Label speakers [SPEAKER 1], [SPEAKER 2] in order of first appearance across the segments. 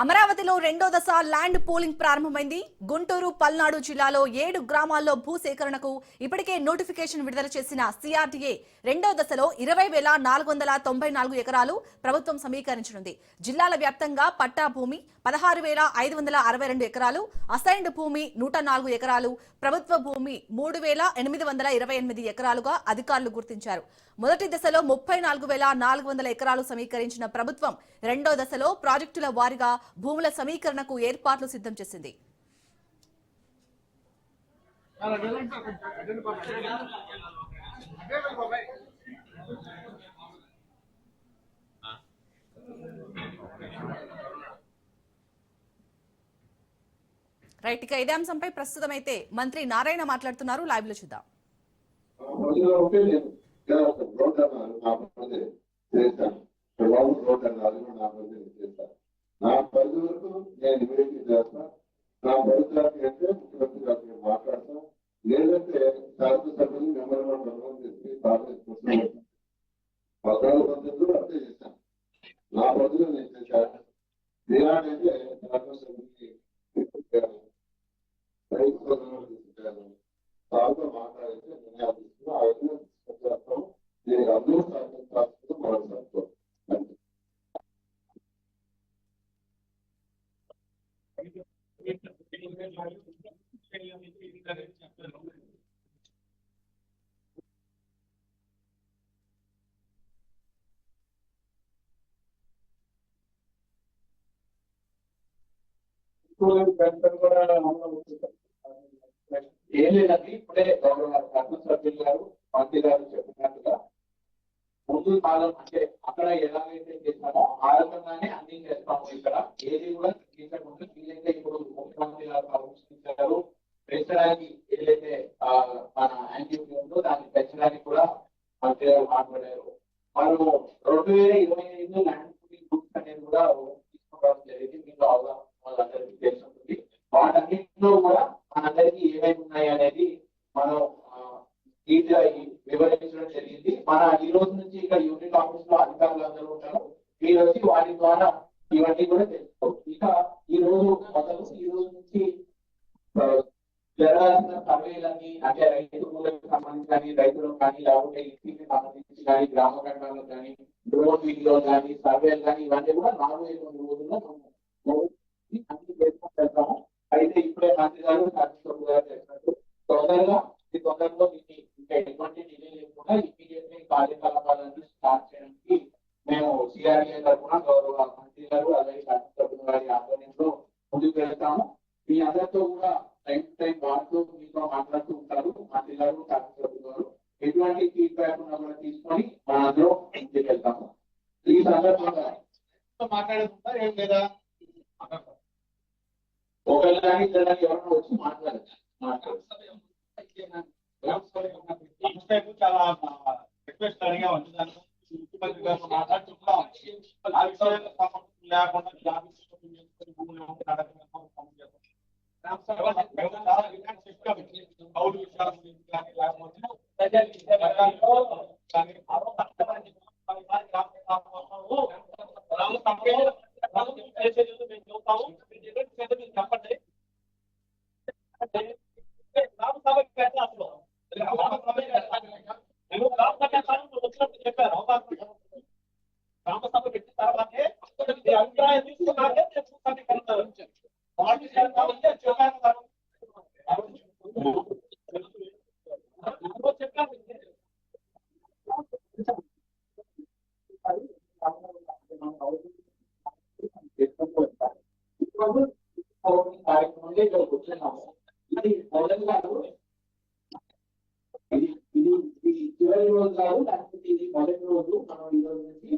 [SPEAKER 1] అమరావతిలో రెండో దశ ల్యాండ్ పూలింగ్ ప్రారంభమైంది. గుంటూరు, పల్నాడు జిల్లాలో 7 గ్రామాల్లో భూసేకరణకు ఇప్పటికే నోటిఫికేషన్ విడుదల చేసిన సిఆర్డీఏ రెండో దశలో 20,494 ఎకరాలు ప్రభుత్వం సమీకరించనుంది. జిల్లాల వ్యాప్తంగా పట్టా భూమి 16,562 ఎకరాలు, అసైన్డ్ భూమి 104 ఎకరాలు, ప్రభుత్వ భూమి 3,828 ఎకరాలుగా అధికారులు గుర్తించారు. మొదటి దశలో 34,400 ఎకరాలు సమీకరించిన ప్రభుత్వం రెండో దశలో ప్రాజెక్టుల వారీగా భూముల సమీకరణకు ఏర్పాట్లు సిద్ధం చేసింది. రైట్, ఇక ఇదే అంశంపై ప్రస్తుతం అయితే మంత్రి నారాయణ మాట్లాడుతున్నారు. లైవ్ లో చూద్దాం.
[SPEAKER 2] నా పరిధి వరకు నేను నివేదిక చేస్తా. నా పరిధిలోకి అంటే ముఖ్యమంత్రి గారితో మాట్లాడతాం, లేదంటే శాసనసభ్యులు మెమోరాండం చేసి పద్నాలుగు అప్లై చేశాను. నా పరిధిలో నేను చేశాను. ఇలాంటైతే శాసనసభ్యులకి సార్తో మాట్లాడితే నిర్ణయాలు తీసుకుని ఆ విధంగా తీసుకొచ్చేస్తాం. దీనికి అందరూ శాసనసభ్యులు మరోసారి ఏం లేదండి. ఇప్పుడే గౌరవ శాసనసభ్యులు గారు, మంత్రి గారు చెప్పినట్టుగా ముందు కాలం అంటే అక్కడ ఎలాగైతే చేస్తామో ఆ రకంగానే అన్ని చేస్తాము. ఇక్కడ ఏది కూడా తగ్గించకుండా వీలైతే ఇప్పుడు ముఖ్యమంత్రి గారు ఆలోచించారు. పెంచడానికి ఏదైతే మన యాక్టివిటీ ఉందో దాన్ని పెంచడానికి కూడా మంత్రి గారు మాట్లాడారు. మనం 2025 ల్యాండ్ పూలింగ్ బుక్స్ అనేది కూడా తీసుకోవడం జరిగింది. మీకు వాళ్ళందరికీ తెలుసుంటుంది. వాటన్నింటిలో కూడా మనందరికీ ఏమేమి ఉన్నాయి అనేది మనం వివరించడం జరిగింది. మన ఈ రోజు నుంచి ఇక్కడ యూనిట్ ఆఫీస్ లో అధికారులు అందరూ ఉంటారు. మీరు వచ్చి వాటి ద్వారా ఇవన్నీ కూడా తెలుసుకోవచ్చు. ఇక ఈ రోజు ఈ రోజు నుంచి జరగాల్సిన సర్వేలన్నీ అంటే రైతులకు సంబంధించి కానీ, రైతులకు కానీ, లేకపోతే ఇంటికి సంబంధించి కానీ, గ్రామ ఘటనలకు కానీ, డ్రోన్ వీడియో కానీ, సర్వేలు కానీ ఇవన్నీ కూడా 4-5 రోజుల్లో అన్ని చేసుకుంటాము. అయితే ఇప్పుడే మంత్రి గారు శాసనసభ్యులు గారు చెప్పినట్టు తొందరలో దీన్ని ఇంకా ఎటువంటి డిలే లేకుండా ఇమీడియట్లీ కార్యకలాపాలను స్టార్ట్ చేయడానికి మేము సిఆర్డీఏ తరఫున గౌరవ మంత్రి గారు అలాగే శాసనసభ్యులు గారి ఆధ్వర్యంలో ముందుకు వెళ్తాము. మీ అందరితో కూడా టైం టు టైం వాడుతూ మీతో మాట్లాడుతూ ఉంటారు మంత్రి గారు, శాసనసభ్యులు గారు. ఎటువంటి ఫీడ్బ్యాక్ ఉన్నా కూడా తీసుకొని మన అందరూ ముందుకు వెళ్తాము. ఈ సందర్భంగా మాట్లాడుతుంటారు ఏం లేదా ఒకళ్ళు కానీ ఇద్దరు కానీ ఎవరైనా వచ్చి మాట్లాడచ్చు. చాలా రిక్వెస్ట్ అడిగా ఉంటుంది. ముఖ్యమంత్రి గారు మాట్లాడుతున్నాం ఆ విషయాలకు సంబంధం లేకుండా కౌలు విషయాల గురించి కానీ చెప్పండి. చెప్పారు గ్రామసభ పెట్టిన తర్వాతే అభిప్రాయం తీసుకున్నాకే కార్యక్రమంలో ఇక్కడ కూర్చున్నాము. అది మొదటి కాదు, ఇది చివరి రోజు కాదు, లేకపోతే ఇది మొదటి రోజు. మనం ఈ రోజు నుంచి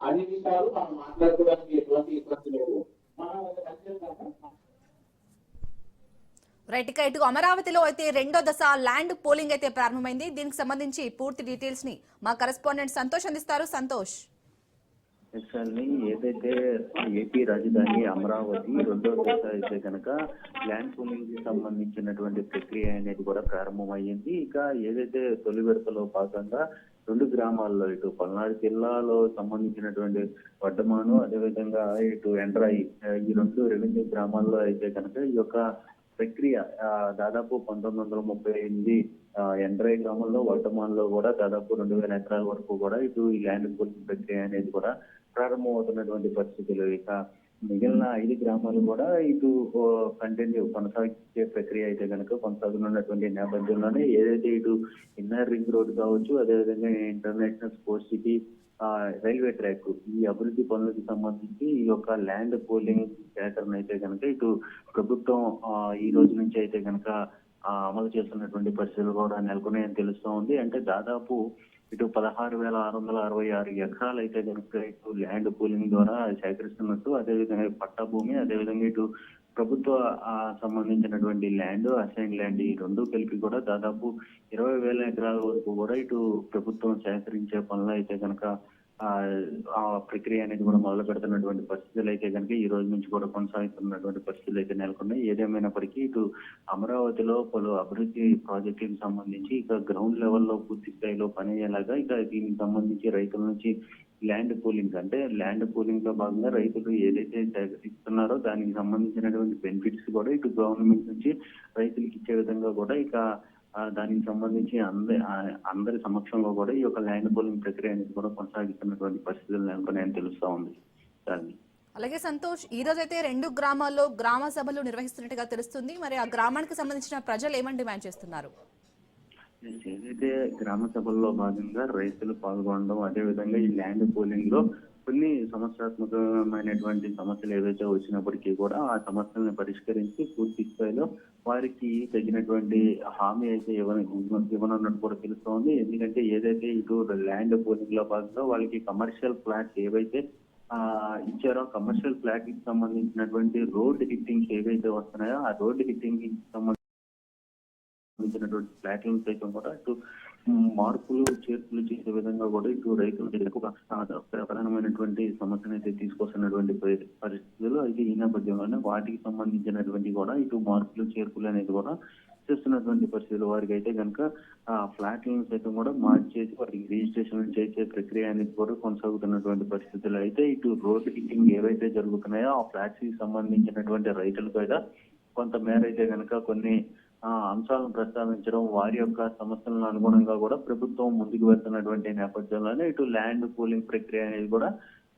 [SPEAKER 2] అన్ని విషయాలు మనం మాట్లాడుకోవడానికి ఎటువంటి ఇబ్బంది లేదు. మనం
[SPEAKER 1] రైట్, ఇక ఇటు అమరావతిలో అయితే రెండో దశ ల్యాండ్ పోలింగ్ అయితే ప్రారంభమైంది. దీనికి సంబంధించి పూర్తి డీటెయిల్స్ ని మా కరెస్పాండెంట్ సంతోష్ అందిస్తారు. సంతోష్,
[SPEAKER 3] ఏదైతే ఏపీ రాజధాని అమరావతి రెండో దశ అయితే కనుక ల్యాండ్ పూలింగ్ కి సంబంధించినటువంటి ప్రక్రియ అనేది కూడా ప్రారంభమయ్యింది. ఇక ఏదైతే తొలి విడతలో భాగంగా రెండు గ్రామాల్లో ఇటు పల్నాడు జిల్లాలో సంబంధించినటువంటి వడ్డమాను, అదేవిధంగా ఇటు ఎండ్రాయి, ఈ రెండు రెవెన్యూ గ్రామాల్లో అయితే కనుక ఈ యొక్క ప్రక్రియ దాదాపు 1938 ఎండ్రాయి గ్రామంలో, వడ్డమాన్లో కూడా దాదాపు 2000 ఎకరాల వరకు కూడా ఇటు ఈ ల్యాండ్ పూలింగ్ ప్రక్రియ అనేది కూడా ప్రారంభమవుతున్నటువంటి పరిస్థితులు. ఇక మిగిలిన 5 గ్రామాలు కూడా ఇటు కంటిన్యూ కొనసాగించే ప్రక్రియ అయితే కనుక కొనసాగుతున్నటువంటి నేపథ్యంలోనే ఏదైతే ఇటు ఇన్నర్ రింగ్ రోడ్ కావచ్చు, అదేవిధంగా international sports city, railway track, ఈ అభివృద్ధి పనులకు సంబంధించి ఈ యొక్క ల్యాండ్ పూలింగ్ సేకరణ అయితే కనుక ఇటు ప్రభుత్వం ఈ రోజు నుంచి అయితే కనుక అమలు చేస్తున్నటువంటి పరిస్థితులు కూడా నెలకొన్నాయని తెలుస్తూ ఉంది. అంటే దాదాపు ఇటు 16,666 ఎకరాలు అయితే కనుక ఇటు ల్యాండ్ పూలింగ్ ద్వారా సేకరిస్తున్నట్టు, అదేవిధంగా పట్టా భూమి, అదేవిధంగా ఇటు ప్రభుత్వ సంబంధించినటువంటి ల్యాండ్, అసైన్ ల్యాండ్, ఈ రెండు కలిపి కూడా దాదాపు 20,000 ఎకరాల వరకు కూడా ఇటు ప్రభుత్వం సేకరించే పనులు అయితే కనుక ఆ ప్రక్రియ అనేది కూడా మొదలు పెడుతున్నటువంటి పరిస్థితులు అయితే కనుక ఈ రోజు నుంచి కూడా కొనసాగుతున్నటువంటి పరిస్థితులు అయితే నెలకొన్నాయి. ఏదేమైనప్పటికీ ఇటు అమరావతిలో పలు అభివృద్ధి ప్రాజెక్టులకు సంబంధించి ఇక గ్రౌండ్ లెవెల్లో పూర్తి స్థాయిలో పనిచేయాలాగా ఇక దీనికి సంబంధించి రైతుల నుంచి ల్యాండ్ పూలింగ్, అంటే ల్యాండ్ పూలింగ్ లో భాగంగా రైతులు ఏదైతే సేకరిస్తున్నారో దానికి సంబంధించినటువంటి బెనిఫిట్స్ కూడా ఇటు గవర్నమెంట్ నుంచి రైతులకు ఇచ్చే విధంగా కూడా ఇక దానికి సంబంధించి అందరి సమక్షంలో కూడా ఈ యొక్క ల్యాండ్ పూలింగ్ ప్రక్రియ అనేది కూడా కొనసాగిస్తున్నటువంటి పరిస్థితులు నెలకొన్నాయని తెలుస్తా ఉంది.
[SPEAKER 1] అలాగే సంతోష్, ఈ రోజు అయితే 2 గ్రామాల్లో గ్రామ సభలు నిర్వహిస్తున్నట్టుగా తెలుస్తుంది. మరి ఆ గ్రామానికి సంబంధించిన ప్రజలు ఏమని డిమాండ్ చేస్తున్నారు?
[SPEAKER 3] ఏదైతే గ్రామ సభల్లో భాగంగా రైతులు పాల్గొనడం, అదేవిధంగా ఈ ల్యాండ్ పూలింగ్ లో కొన్ని సమస్యాత్మకమైనటువంటి సమస్యలు ఏవైతే వచ్చినప్పటికీ కూడా ఆ సమస్యలను పరిష్కరించి పూర్తి స్థాయిలో వారికి తగినటువంటి హామీ అయితే ఇవ్వనున్నట్టు కూడా తెలుస్తోంది. ఎందుకంటే ఏదైతే ఇటు ల్యాండ్ పూలింగ్ లో భాగంగా వాళ్ళకి కమర్షియల్ ఫ్లాట్స్ ఏవైతే ఇచ్చారో, కమర్షియల్ ఫ్లాట్ కి సంబంధించినటువంటి రోడ్ హిట్టింగ్స్ ఏవైతే వస్తున్నాయో ఆ రోడ్ హిట్టింగ్ కి సంబంధించినటువంటి ఫ్లాట్లను సైతం కూడా ఇటు మార్పులు చేర్పులు చేసే విధంగా కూడా ఇటు రైతులకు ప్రధానమైనటువంటి సమస్యను అయితే తీసుకొస్తున్నటువంటి పరిస్థితులు అయితే ఈ నేపథ్యంలోనే వాటికి సంబంధించినటువంటి కూడా ఇటు మార్పులు చేర్పులు అనేది కూడా చేస్తున్నటువంటి పరిస్థితులు. వారికి అయితే కనుక ఆ ఫ్లాట్లను సైతం కూడా మార్చేసి వారికి రిజిస్ట్రేషన్ చేసే ప్రక్రియ అనేది కూడా కొనసాగుతున్నటువంటి పరిస్థితులు. అయితే ఇటు రోడ్ హిట్టింగ్ ఏవైతే జరుగుతున్నాయో ఆ ఫ్లాట్స్ కి సంబంధించినటువంటి రైతులకు అయితే కొంతమేర అయితే కనుక కొన్ని అంశాలను ప్రస్తావించడం, వారి యొక్క సమస్యలను అనుగుణంగా కూడా ప్రభుత్వం ముందుకు వెళ్తున్నటువంటి నేపథ్యంలోనే ఇటు ల్యాండ్ పూలింగ్ ప్రక్రియ అనేది కూడా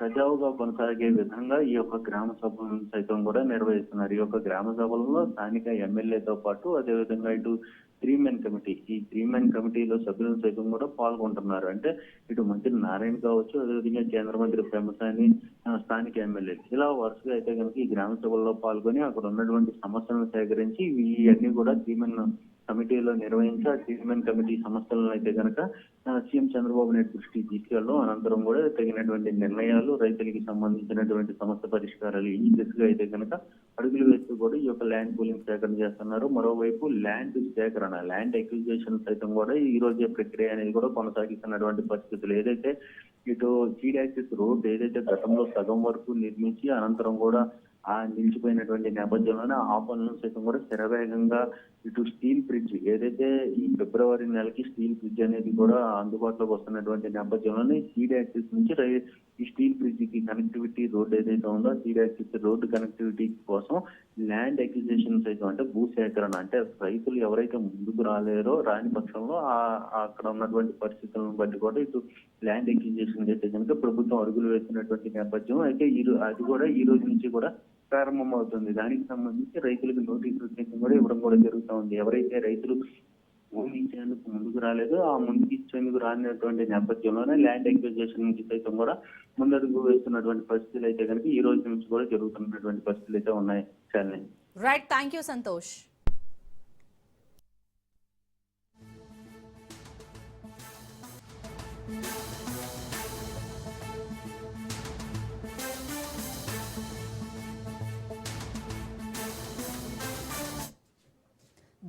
[SPEAKER 3] సజావుగా కొనసాగే విధంగా ఈ యొక్క గ్రామ సభలను సైతం కూడా నిర్వహిస్తున్నారు. ఈ యొక్క గ్రామ సభలలో స్థానిక ఎమ్మెల్యేతో పాటు అదేవిధంగా ఇటు 3 మెన్ కమిటీ, ఈ 3 మెన్ కమిటీలో సభ్యులను సైతం కూడా పాల్గొంటున్నారు. అంటే ఇటు మంత్రి నారాయణ కావచ్చు, అదేవిధంగా కేంద్ర మంత్రి పెమ్మసాని, స్థానిక ఎమ్మెల్యేలు ఇలా వరుసగా అయితే కనుక ఈ గ్రామ సభల్లో పాల్గొని అక్కడ ఉన్నటువంటి సమస్యలను సేకరించి ఇవన్నీ కూడా 3 మెన్ కమిటీలో నిర్వహించి ఆ 3 మెన్ కమిటీ సమస్యలను అయితే కనుక సీఎం చంద్రబాబు నాయుడు దృష్టికి తీసుకెళ్ళడం, అనంతరం కూడా తగినటువంటి నిర్ణయాలు, రైతులకి సంబంధించినటువంటి సమస్య పరిష్కారాలు ఈ దిశగా అయితే కనుక అడుగులు వేస్తూ కూడా ఈ యొక్క ల్యాండ్ పూలింగ్ సేకరణ చేస్తున్నారు. మరోవైపు ల్యాండ్ సేకరణ, ల్యాండ్ అక్విజిషన్ సైతం కూడా ఈ రోజే ప్రక్రియ అనేది కూడా కొనసాగిస్తున్నటువంటి పరిస్థితులు. ఏదైతే ఇటు జీడాక్సిస్ రోడ్ ఏదైతే గతంలో సగం వరకు నిర్మించి అనంతరం కూడా నిలిచిపోయినటువంటి నేపథ్యంలోనే ఆ పనులను సైతం కూడా శరవేగంగా ఇటు స్టీల్ బ్రిడ్జ్ ఏదైతే ఈ ఫిబ్రవరి నెలకి స్టీల్ బ్రిడ్జ్ అనేది కూడా అందుబాటులోకి వస్తున్నటువంటి నేపథ్యంలోనే సీడ్ యాక్సిస్ నుంచి ఈ స్టీల్ బ్రిడ్జ్ కి కనెక్టివిటీ రోడ్ ఏదైతే ఉందో సీడ్ యాక్సిస్ రోడ్డు కనెక్టివిటీ కోసం ల్యాండ్ అక్విజిషన్ సైతం, అంటే భూ సేకరణ, అంటే రైతులు ఎవరైతే ముందుకు రాని పక్షంలో అక్కడ ఉన్నటువంటి పరిస్థితులను బట్టి కూడా ఇటు ల్యాండ్ అక్విజిషన్ అయితే కనుక ప్రభుత్వం అడుగులు వేస్తున్నటువంటి నేపథ్యం. అయితే అది కూడా ఈ రోజు నుంచి కూడా ప్రారంభం అవుతుంది. దానికి సంబంధించి రైతులకు నోటీసులు కూడా ఇవ్వడం కూడా జరుగుతూ ఉంది. ఎవరైతే రైతులు భూమి ఇచ్చేందుకు ముందుకు రాలేదో ఆ ముందుకు ఇచ్చేందుకు రానటువంటి నేపథ్యంలోనే ల్యాండ్ అక్విజిషన్ నుంచి సైతం కూడా ముందడుగు వేస్తున్నటువంటి పరిస్థితులు అయితే కనుక ఈ రోజు నుంచి కూడా జరుగుతున్నటువంటి పరిస్థితులు అయితే ఉన్నాయి. చాలని
[SPEAKER 1] రైట్, థ్యాంక్ యూ సంతోష్.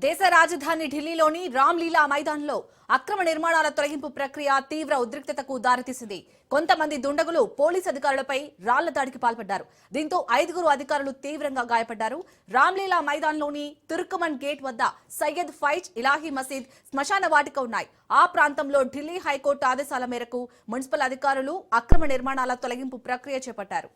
[SPEAKER 1] దేశ రాజధాని ఢిల్లీలోని రామ్లీలా మైదాన్లో అక్రమ నిర్మాణాల తొలగింపు ప్రక్రియ తీవ్ర ఉద్రిక్తతకు దారితీసింది. కొంతమంది దుండగులు పోలీసు అధికారులపై రాళ్ల దాడికి పాల్పడ్డారు. దీంతో 5 అధికారులు తీవ్రంగా గాయపడ్డారు. రామ్లీలా మైదాన్లోని తుర్కమన్ గేట్ వద్ద సయ్యద్ ఫైజ్ ఇలాహీ మసీద్, శ్మశాన వాటిక ఉన్నాయి. ఆ ప్రాంతంలో ఢిల్లీ హైకోర్టు ఆదేశాల మేరకు మున్సిపల్ అధికారులు అక్రమ నిర్మాణాల తొలగింపు ప్రక్రియ చేపట్టారు.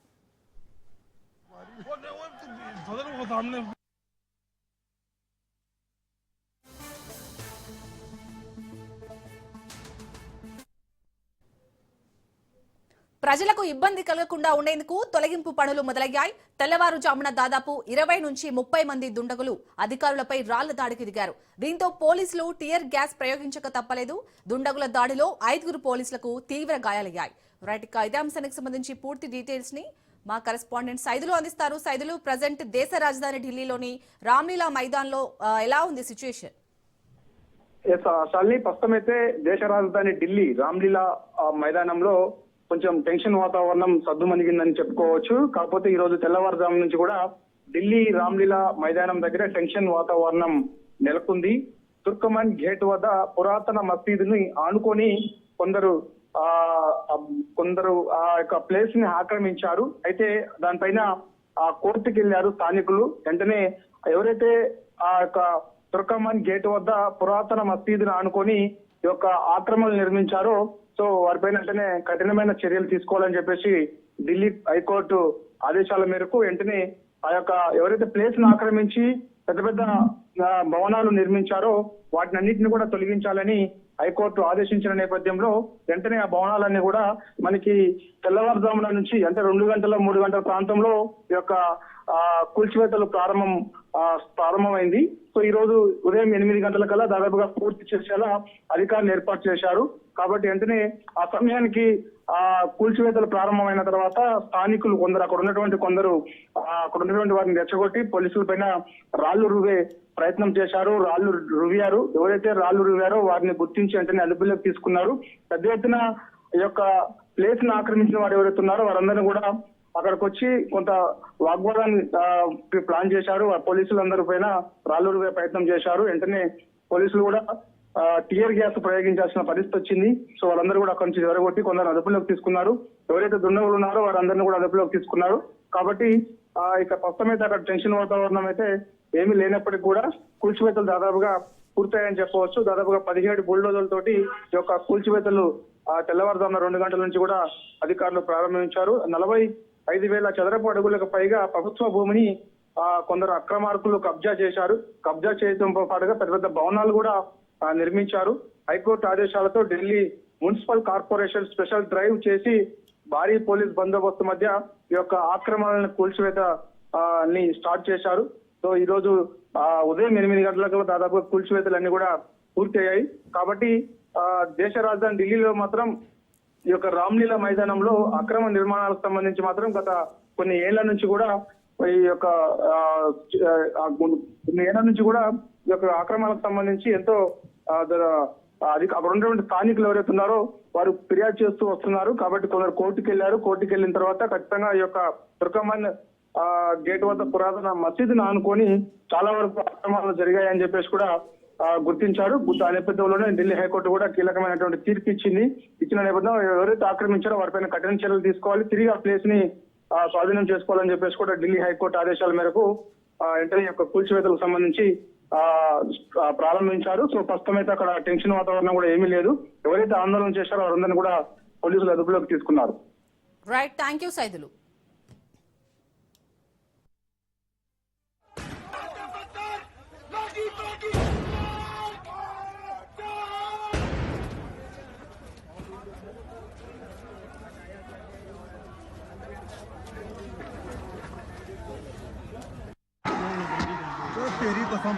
[SPEAKER 1] ప్రజలకు ఇబ్బంది కలగకుండా ఉండేందుకు తొలగింపు పనులు మొదలయ్యాయి. తెల్లవారుజామున దాదాపు 20 నుంచి 30 మంది దుండగులు అధికారులపై రాళ్ల దాడికి దిగారు. దీంతో పోలీసులు టియర్ గ్యాస్ ప్రయోగించక తప్పలేదు. దుండగుల దాడిలో 5 పోలీసులకు తీవ్ర గాయాలయ్యాయి. రైట్, ఇదే అంశానికి సంబంధించి పూర్తి డీటెయిల్స్ ని మా కరెస్పాండెంట్ సైదులు అందిస్తారు. సైదులు, ప్రజెంట్ దేశ రాజధాని ఢిల్లీలోని రామ్లీలా మైదాన్లో ఎలా ఉంది సిచ్యుయేషన్?
[SPEAKER 4] శాలిని, ప్రస్తుతం అయితే దేశ రాజధాని ఢిల్లీ రామ్లీలా మైదానంలో కొంచెం టెన్షన్ వాతావరణం సద్దుమణిగిందని చెప్పుకోవచ్చు. కాకపోతే ఈ రోజు తెల్లవారుజాము నుంచి కూడా ఢిల్లీ రామ్లీలా మైదానం దగ్గర టెన్షన్ వాతావరణం నెలకొంది. తుర్కమన్ గేట్ వద్ద పురాతన మసీదుని ఆనుకొని కొందరు ఆ యొక్క ప్లేస్ ని ఆక్రమించారు. అయితే దానిపైన కోర్టుకి వెళ్లారు స్థానికులు. వెంటనే ఎవరైతే ఆ యొక్క తుర్కమన్ గేట్ వద్ద పురాతన మసీదుని ఆనుకొని ఈ యొక్క ఆక్రమణలు నిర్మించారో సో వారిపైన వెంటనే కఠినమైన చర్యలు తీసుకోవాలని చెప్పేసి ఢిల్లీ హైకోర్టు ఆదేశాల మేరకు వెంటనే ఆ యొక్క ఎవరైతే ప్లేస్ ను ఆక్రమించి పెద్ద పెద్ద భవనాలు నిర్మించారో వాటిని అన్నింటినీ కూడా తొలగించాలని హైకోర్టు ఆదేశించిన నేపథ్యంలో వెంటనే ఆ భవనాలన్నీ కూడా మనకి తెల్లవారుజామున నుంచి అంటే 2 గంటల 3 గంటల ప్రాంతంలో ఈ యొక్క కూల్చివేతలు ప్రారంభమైంది. సో ఈ రోజు ఉదయం 8 గంటల కల్లా దాదాపుగా పూర్తి చేసేలా అధికారులు ఏర్పాటు చేశారు. కాబట్టి వెంటనే ఆ సమయానికి కూల్చివేతలు ప్రారంభమైన తర్వాత స్థానికులు అక్కడ ఉన్నటువంటి వారిని రెచ్చగొట్టి పోలీసుల పైన రాళ్లు రువే ప్రయత్నం చేశారు. రాళ్లు రువ్వారు. ఎవరైతే రాళ్లు రువ్వారో వారిని గుర్తించి వెంటనే అదుపులోకి తీసుకున్నారు. పెద్ద ఎత్తున ఈ యొక్క ప్లేస్ ను ఆక్రమించిన వారు ఎవరైతే ఉన్నారో వారందరినీ కూడా అక్కడికి వచ్చి కొంత వాగ్వాదాన్ని ప్లాన్ చేశారు. పోలీసులందరి పైన రాళ్లు రువే ప్రయత్నం చేశారు. వెంటనే పోలీసులు కూడా టియర్ గ్యాస్ ప్రయోగించాల్సిన పరిస్థితి వచ్చింది. సో వాళ్ళందరూ కూడా అక్కడి నుంచి జరగొట్టి కొందరు అదుపులోకి తీసుకున్నారు. ఎవరైతే దుండగులు ఉన్నారో వారందరినీ కూడా అదుపులోకి తీసుకున్నారు. కాబట్టి ఇక ప్రస్తుతం అయితే అక్కడ టెన్షన్ వాతావరణం అయితే ఏమీ లేనప్పటికీ కూడా కూల్చివేతలు దాదాపుగా పూర్తయ్యాయని చెప్పవచ్చు. దాదాపుగా 17 బుల్డోజర్లతోటి ఈ యొక్క కూల్చివేతలు తెల్లవారుజామున 2 గంటల నుంచి కూడా అధికారులు ప్రారంభించారు. 45,000 చదరపు అడుగులకు పైగా ప్రభుత్వ భూమిని కొందరు అక్రమార్కులు కబ్జా చేశారు. కబ్జా చేయడంతో పాటుగా పెద్ద పెద్ద భవనాలు కూడా నిర్మించారు. హైకోర్టు ఆదేశాలతో Delhi municipal corporation special drive చేసి భారీ పోలీస్ బందోబస్తు మధ్య ఈ యొక్క ఆక్రమణలను కూల్చివేత ని స్టార్ట్ చేశారు. సో ఈ రోజు ఉదయం 8 గంటలకు దాదాపు కూల్చివేతలన్నీ కూడా పూర్తి అయ్యాయి. కాబట్టి దేశ రాజధాని ఢిల్లీలో మాత్రం ఈ యొక్క రామ్లీలా మైదానంలో అక్రమ నిర్మాణాలకు సంబంధించి మాత్రం గత కొన్ని ఏళ్ల నుంచి కూడా ఈ యొక్క ఆక్రమణకు సంబంధించి ఎంతో అక్కడ ఉన్నటువంటి స్థానికులు ఎవరైతే ఉన్నారో వారు ఫిర్యాదు చేస్తూ వస్తున్నారు. కాబట్టి కొందరు కోర్టుకు వెళ్లారు. కోర్టుకు వెళ్ళిన తర్వాత ఖచ్చితంగా ఈ యొక్క తుర్కమన్ గేట్ వద్ద పురాతన మసీదును ఆనుకొని చాలా వరకు అక్రమాలు జరిగాయని చెప్పేసి కూడా గుర్తించారు. ఆ నేపథ్యంలోనే ఢిల్లీ హైకోర్టు కూడా కీలకమైనటువంటి తీర్పు ఇచ్చిన నేపథ్యంలో ఎవరైతే ఆక్రమించారో వారిపైన కఠిన చర్యలు తీసుకోవాలి, తిరిగి ఆ ప్లేస్ ని స్వాధీనం చేసుకోవాలని చెప్పేసి కూడా ఢిల్లీ హైకోర్టు ఆదేశాల మేరకు వెంటనే యొక్క కూల్చివేతలకు సంబంధించి ప్రారంభించారు. సో ప్రస్తుతం అయితే అక్కడ టెన్షన్ వాతావరణం కూడా ఏమీ లేదు. ఎవరైతే ఆందోళన చేశారో వారందరినీ కూడా పోలీసులు అదుపులోకి తీసుకున్నారు.
[SPEAKER 1] Right, thank you Saidulu.
[SPEAKER 5] तेरी कसम।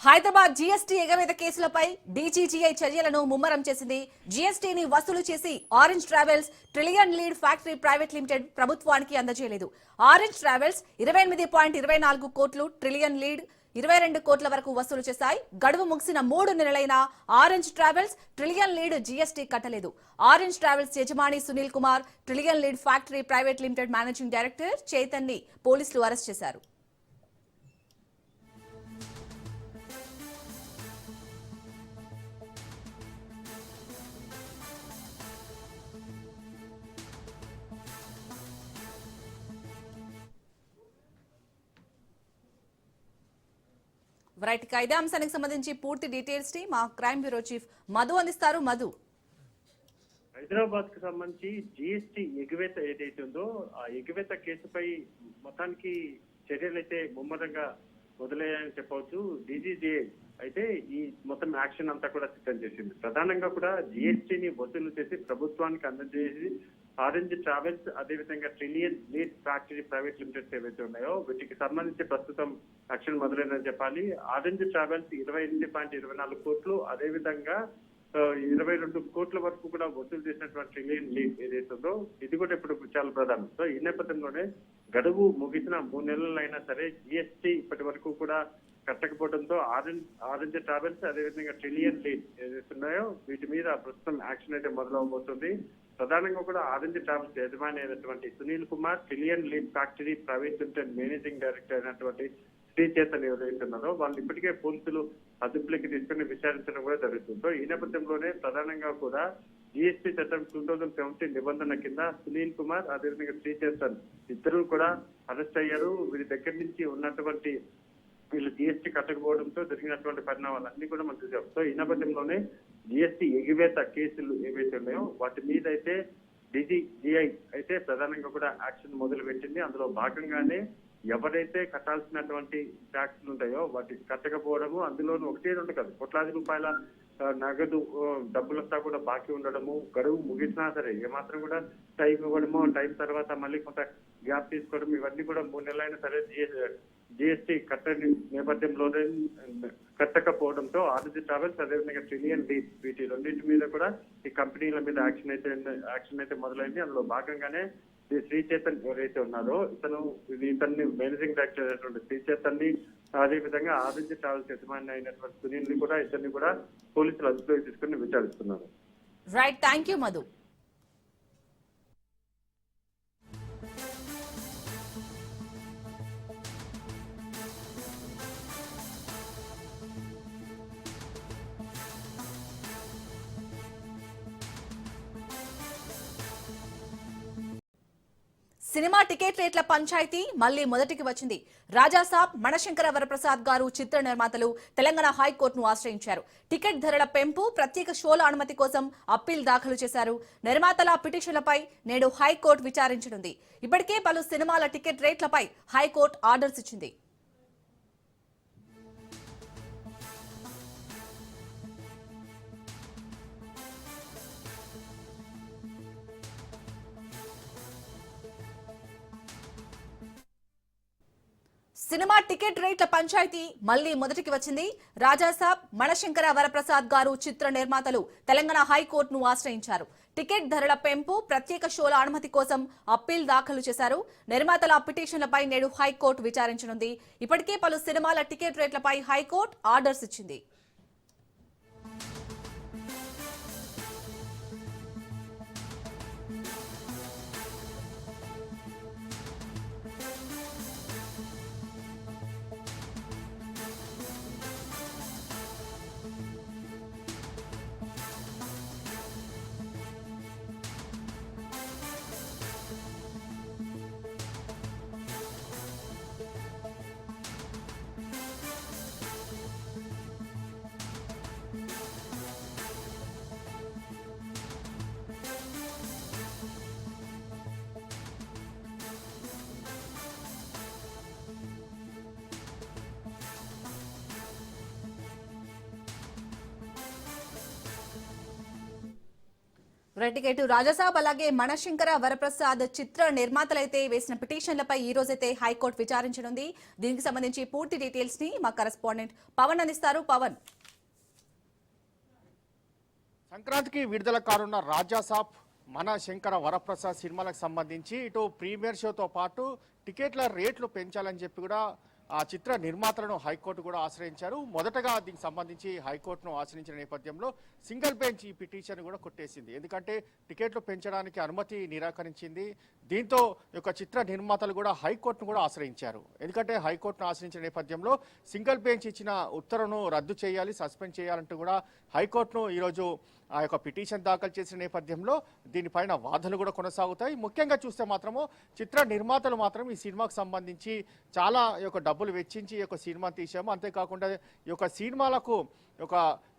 [SPEAKER 1] హైదరాబాద్ జీఎస్టీ ఎగవేత కేసులపై డీజీజీఐ చర్యలను ముమ్మరం చేసింది. జీఎస్టీని వసూలు చేసి orange travels trillion lead factory private limited ప్రభుత్వానికి అందజేయలేదు. ఆరెంజ్ ట్రావెల్స్ 28.24 కోట్లు, ట్రిలియన్ లీడ్ 22 కోట్ల వరకు వసూలు చేశాయి. గడువు ముగిసిన 3 నెలలైన orange travels trillion lead GST కట్టలేదు. ఆరెంజ్ ట్రావెల్స్ యజమాని Sunil Kumar, trillion lead factory private limited managing director Chaitan ని పోలీసులు అరెస్ట్ చేశారు. రైట్, ఇదే అంశానికి సంబంధించి పూర్తి డీటెయిల్స్ ని మా క్రైమ్ బ్యూరో చీఫ్ మధు అందిస్తారు. మధు,
[SPEAKER 5] హైదరాబాద్ కు సంబంధించి జీఎస్టీ ఎగువేత ఏదైతే ఉందో ఆ ఎగువేత కేసుపై మొత్తానికి చర్యలు అయితే ముమ్మరంగా మొదలయ్యాయని చెప్పవచ్చు. డీజీజీఏ అయితే ఈ మొత్తం యాక్షన్ అంతా కూడా సిద్ధం చేసింది. ప్రధానంగా కూడా జీఎస్టీని వసూలు చేసి ప్రభుత్వానికి అందజేసి ఆరెంజ్ ట్రావెల్స్ అదేవిధంగా trillion lead factory private Limited's ఏవైతే ఉన్నాయో వీటికి సంబంధించి ప్రస్తుతం యాక్షన్ మొదలైందని చెప్పాలి. ఆరెంజ్ ట్రావెల్స్ 28.24 కోట్లు, అదేవిధంగా 22 కోట్ల వరకు కూడా వసూలు చేసినటువంటి ట్రిలియన్ లీడ్ ఏదైతే ఉందో ఇది కూడా ఇప్పుడు చాలా ప్రధానం. సో ఈ నేపథ్యంలోనే గడువు ముగిసిన 3 నెలలైనా సరే జీఎస్టీ ఇప్పటి వరకు కూడా కట్టకపోవడంతో ఆరెంజ్ ట్రావెల్స్ అదేవిధంగా ట్రిలియన్ లీడ్ ఏదైతే ఉన్నాయో వీటి మీద ప్రస్తుతం యాక్షన్ అయితే మొదలవబోతుంది. ప్రధానంగా కూడా ఆరెంజ్ ట్రావెల్స్ యజమాని అయినటువంటి Sunil Kumar, trillion lead factory private limited managing director అయినటువంటి శ్రీ చేతన్ ఎవరైతే ఉన్నారో వాళ్ళు ఇప్పటికే పోలీసులు అదుపులోకి తీసుకుని విచారించడం కూడా జరుగుతుంది. సో ఈ నేపథ్యంలోనే ప్రధానంగా కూడా జీఎస్టీ చట్టం 2017 నిబంధన కింద సునీల్ కుమార్ అదేవిధంగా శ్రీ చేతన్ ఇద్దరు కూడా అరెస్ట్ అయ్యారు. వీరి దగ్గర నుంచి ఉన్నటువంటి వీళ్ళు జీఎస్టీ కట్టకపోవడంతో జరిగినటువంటి పరిణామాలన్నీ కూడా మనం చూసాం. సో ఈ నేపథ్యంలోనే జీఎస్టీ ఎగివేత కేసులు ఏవైతే ఉన్నాయో వాటి మీద అయితే డీజీజీఐ అయితే ప్రధానంగా కూడా యాక్షన్ మొదలు పెట్టింది. అందులో భాగంగానే ఎవరైతే కట్టాల్సినటువంటి ట్యాక్స్లు ఉంటాయో వాటి కట్టకపోవడము, అందులోనూ 1-2 కాదు కోట్లాది రూపాయల నగదు డబ్బులంతా కూడా బాకీ ఉండడము, గడువు ముగిసినా సరే ఏమాత్రం కూడా టైం ఇవ్వడము, టైం తర్వాత మళ్ళీ కొంత గ్యాప్ తీసుకోవడం, ఇవన్నీ కూడా 3 నెలలైనా సరే జీఎస్టీ కట్టని నేపథ్యంలోనే కట్టకపోవడంతో ఆరెంజ్ ట్రావెల్స్ అదేవిధంగా ట్రిలియన్ లీడ్ వీటి రెండింటి మీద కూడా ఈ కంపెనీల మీద యాక్షన్ అయితే మొదలైంది. అందులో భాగంగానే శ్రీ చేతన్ ఎవరైతే ఉన్నారో ఇతన్ని మేనేజింగ్ డైరెక్టర్ అయినటువంటి శ్రీ చేతన్ ని అదేవిధంగా ఆరెంజ్ ట్రావెల్స్ యజమాని అయినటువంటి సునీల్ ని కూడా ఇద్దరిని కూడా పోలీసులు అదుపులోకి తీసుకుని విచారిస్తున్నారు.
[SPEAKER 1] Right, thank you Madhu. Cinema ticket రేట్ల పంచాయతీ మళ్లీ మొదటికి వచ్చింది. రాజాసాబ్ మణశంకర వరప్రసాద్ గారు చిత్ర నిర్మాతలు తెలంగాణ హైకోర్టును ఆశ్రయించారు. టికెట్ ధరల పెంపు, ప్రత్యేక షోల అనుమతి కోసం అప్పీల్ దాఖలు చేశారు. నిర్మాతల పిటిషన్లపై నేడు హైకోర్టు విచారించనుంది. ఇప్పటికే పలు సినిమాల టికెట్ రేట్లపై హైకోర్టు ఆర్డర్స్ ఇచ్చింది. సినిమా టికెట్ రేట్ల పంచాయతీ మళ్లీ మొదటికి వచ్చింది. రాజాసాబ్ మణశంకర వరప్రసాద్ గారు చిత్ర నిర్మాతలు తెలంగాణ హైకోర్టును ఆశ్రయించారు. టికెట్ ధరల పెంపు, ప్రత్యేక షోల అనుమతి కోసం అప్పీల్ దాఖలు చేశారు. నిర్మాతల పిటిషన్లపై నేడు హైకోర్టు విచారించనుంది. ఇప్పటికే పలు సినిమాల టికెట్ రేట్లపై హైకోర్టు ఆర్డర్స్ ఇచ్చింది. రెడ్డిగేటు రాజాసాబ్ అలాగే మనశంకర వరప్రసాద్ చిత్ర నిర్మాతలైతే వేసిన పిటిషన్లపై ఈ రోజైతే హైకోర్టు విచారించనుంది. దీనికి సంబంధించి పూర్తి డీటెయిల్స్ ని మా కరెస్పాండెంట్ పవన్ అందిస్తారు. పవన్,
[SPEAKER 6] సంక్రాంతికి విడుదల కానున్న రాజాసాబ్ మనశంకర వరప్రసాద్ సినిమాలకు సంబంధించి ఇటు ప్రీమియర్ షోతో పాటు టికెట్ల రేట్లు పెంచాలని చెప్పి కూడా ఆ చిత్ర నిర్మాతలను హైకోర్టు కూడా ఆశ్రయించారు. మొదటగా దీనికి సంబంధించి హైకోర్టును ఆశ్రయించిన నేపథ్యంలో సింగిల్ బెంచ్ ఈ పిటిషన్ కూడా కొట్టేసింది. ఎందుకంటే టికెట్లు పెంచడానికి అనుమతి నిరాకరించింది. దీంతో యొక్క చిత్ర నిర్మాతలు కూడా హైకోర్టును కూడా ఆశ్రయించారు. ఎందుకంటే హైకోర్టును ఆశ్రయించిన నేపథ్యంలో సింగిల్ బెంచ్ ఇచ్చిన ఉత్తర్వును రద్దు చేయాలి, సస్పెండ్ చేయాలంటూ కూడా హైకోర్టును ఈరోజు ఆ యొక్క పిటిషన్ దాఖలు చేసిన నేపథ్యంలో దీనిపైన వాదనలు కూడా కొనసాగుతాయి. ముఖ్యంగా చూస్తే మాత్రము చిత్ర నిర్మాతలు మాత్రం ఈ సినిమాకు సంబంధించి చాలా డబ్బులు వెచ్చించి ఈ యొక్క సినిమా తీసాము. అంతేకాకుండా ఈ యొక్క సినిమాలకు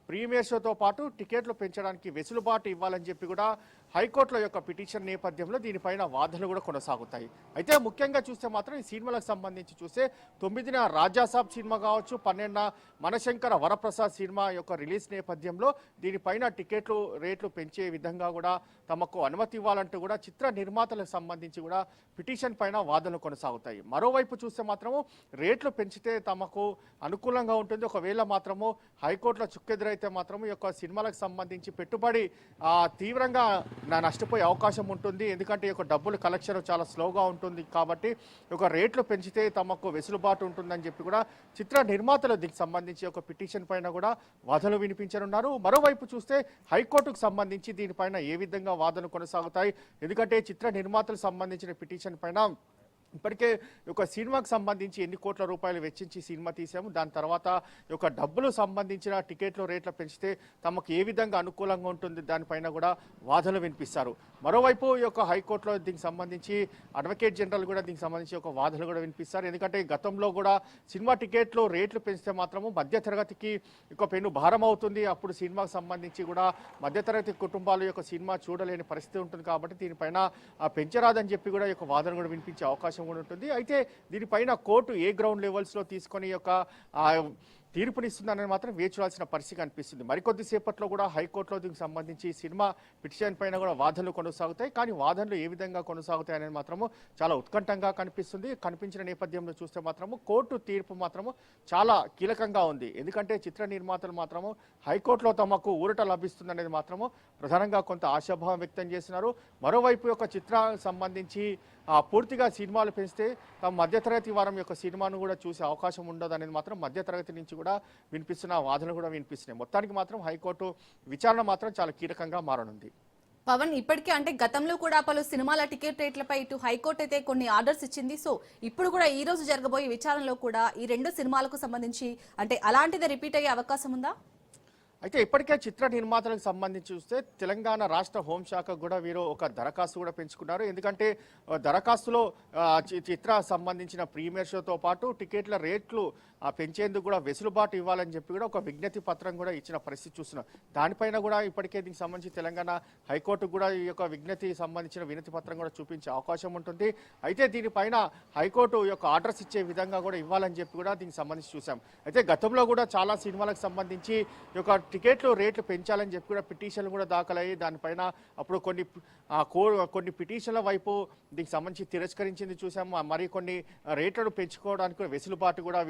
[SPEAKER 6] ప్రీమియర్ షోతో పాటు టికెట్లు పెంచడానికి వెసులుబాటు ఇవ్వాలని చెప్పి కూడా హైకోర్టులో యొక్క పిటిషన్ నేపథ్యంలో దీనిపైన వాదనలు కూడా కొనసాగుతాయి. అయితే ముఖ్యంగా చూస్తే మాత్రం ఈ సినిమాలకు సంబంధించి చూస్తే 9న రాజాసాబ్ సినిమా కావచ్చు, 12న మనశంకర వరప్రసాద్ సినిమా యొక్క రిలీజ్ నేపథ్యంలో దీనిపైన టికెట్లు రేట్లు పెంచే విధంగా కూడా తమకు అనుమతి ఇవ్వాలంటూ కూడా చిత్ర నిర్మాతలకు సంబంధించి కూడా పిటిషన్ పైన వాదనలు కొనసాగుతాయి. మరోవైపు చూస్తే మాత్రము రేట్లు పెంచితే తమకు అనుకూలంగా ఉంటుంది. ఒకవేళ మాత్రము హైకోర్టులో చుక్కెదురైతే మాత్రము ఈ యొక్క సినిమాలకు సంబంధించి పెట్టుబడి తీవ్రంగా నష్టపోయే అవకాశం ఉంటుంది. ఎందుకంటే ఈ యొక్క డబ్బులు కలెక్షన్ చాలా స్లోగా ఉంటుంది కాబట్టి రేట్లు పెంచితే తమకు వెసులుబాటు ఉంటుందని చెప్పి కూడా చిత్ర నిర్మాతలు దీనికి సంబంధించి ఒక పిటిషన్ పైన కూడా వాదనలు వినిపించనున్నారు. మరోవైపు చూస్తే హైకోర్టుకు సంబంధించి దీనిపైన ఏ విధంగా వాదనలు కొనసాగుతాయి. ఎందుకంటే చిత్ర నిర్మాతలకు సంబంధించిన పిటిషన్ పైన ఇప్పటికే సినిమాకు సంబంధించి ఎన్ని కోట్ల రూపాయలు వెచ్చించి సినిమా తీసాము, దాని తర్వాత డబ్బులు సంబంధించిన టికెట్లు రేట్లు పెంచితే తమకు ఏ విధంగా అనుకూలంగా ఉంటుంది దానిపైన కూడా వాదనలు వినిపిస్తారు. మరోవైపు హైకోర్టులో దీనికి సంబంధించి అడ్వకేట్ జనరల్ కూడా దీనికి సంబంధించి వాదనలు కూడా వినిపిస్తారు. ఎందుకంటే గతంలో కూడా సినిమా టికెట్లు రేట్లు పెంచితే మాత్రము మధ్యతరగతికి పెను భారం అవుతుంది. అప్పుడు సినిమాకు సంబంధించి కూడా మధ్యతరగతి కుటుంబాలు సినిమా చూడలేని పరిస్థితి ఉంటుంది. కాబట్టి దీనిపైన పెంచరాదని చెప్పి కూడా వాదన కూడా వినిపించే అవకాశం కూడా ఉంటుంది. అయితే దీనిపైన కోర్టు ఏ గ్రౌండ్ లెవెల్స్ లో తీసుకొని తీర్పునిస్తుందని మాత్రం వేచి చూడాల్సిన పరిస్థితి కనిపిస్తుంది. మరికొద్ది సేపట్లో కూడా హైకోర్టులో దీనికి సంబంధించి సినిమా పిటిషన్ పైన కూడా వాదనలు కొనసాగుతాయి. కానీ వాదనలు ఏ విధంగా కొనసాగుతాయి అనేది మాత్రము చాలా ఉత్కంఠంగా కనిపిస్తుంది. కనిపించిన నేపథ్యంలో చూస్తే మాత్రము కోర్టు తీర్పు మాత్రము చాలా కీలకంగా ఉంది. ఎందుకంటే చిత్ర నిర్మాతలు మాత్రము హైకోర్టులో తమకు ఊరట లభిస్తుంది అనేది మాత్రము ప్రధానంగా కొంత ఆశాభావం వ్యక్తం చేస్తున్నారు. మరోవైపు చిత్ర సంబంధించి పూర్తిగా సినిమాలు పెంచితే తమ మధ్యతరగతి వారం సినిమాను కూడా చూసే అవకాశం ఉండదు అనేది మాత్రం మధ్యతరగతి నుంచి కూడా వినిపిస్తున్న వాదనలు కూడా వినిపిస్తున్నాయి. మొత్తానికి మాత్రం హైకోర్టు విచారణ మాత్రం చాలా కీలకంగా మారనుంది.
[SPEAKER 1] పవన్, ఇప్పటికే అంటే గతంలో కూడా పలు సినిమాల టికెట్ రేట్లపై ఇటు హైకోర్టు అయితే కొన్ని ఆర్డర్స్ ఇచ్చింది. సో ఇప్పుడు కూడా ఈ రోజు జరగబోయే విచారణలో కూడా ఈ రెండు సినిమాలకు సంబంధించి అంటే అలాంటిది రిపీట్ అయ్యే అవకాశం ఉందా?
[SPEAKER 6] అయితే ఇప్పటికే చిత్ర నిర్మాతలకు సంబంధించి చూస్తే తెలంగాణ రాష్ట్ర హోంశాఖ కూడా వీరు దరఖాస్తు కూడా పెంచుకున్నారు. ఎందుకంటే దరఖాస్తులో చిత్ర సంబంధించిన ప్రీమియర్ షోతో పాటు టికెట్ల రేట్లు పెంచేందుకు కూడా వెసులుబాటు ఇవ్వాలని చెప్పి కూడా విజ్ఞప్తి పత్రం కూడా ఇచ్చిన పరిస్థితి చూస్తున్నాం. దానిపైన కూడా ఇప్పటికే దీనికి సంబంధించి తెలంగాణ హైకోర్టు కూడా ఈ విజ్ఞప్తి సంబంధించిన వినతి పత్రం కూడా చూపించే అవకాశం ఉంటుంది. అయితే దీనిపైన హైకోర్టు ఆర్డర్స్ ఇచ్చే విధంగా కూడా ఇవ్వాలని చెప్పి కూడా దీనికి సంబంధించి చూసాం. అయితే గతంలో కూడా చాలా సినిమాలకు సంబంధించి టికెట్లు రేట్లు పెంచాలని చెప్పి కూడా పిటిషన్లు కూడా దాఖలయ్యి దానిపైన అప్పుడు కొన్ని పిటిషన్ల వైపు దీనికి సంబంధించి తిరస్కరించింది చూసాం. మరి కొన్ని రేట్లను పెంచుకోవడానికి వెసులుబాటు కూడా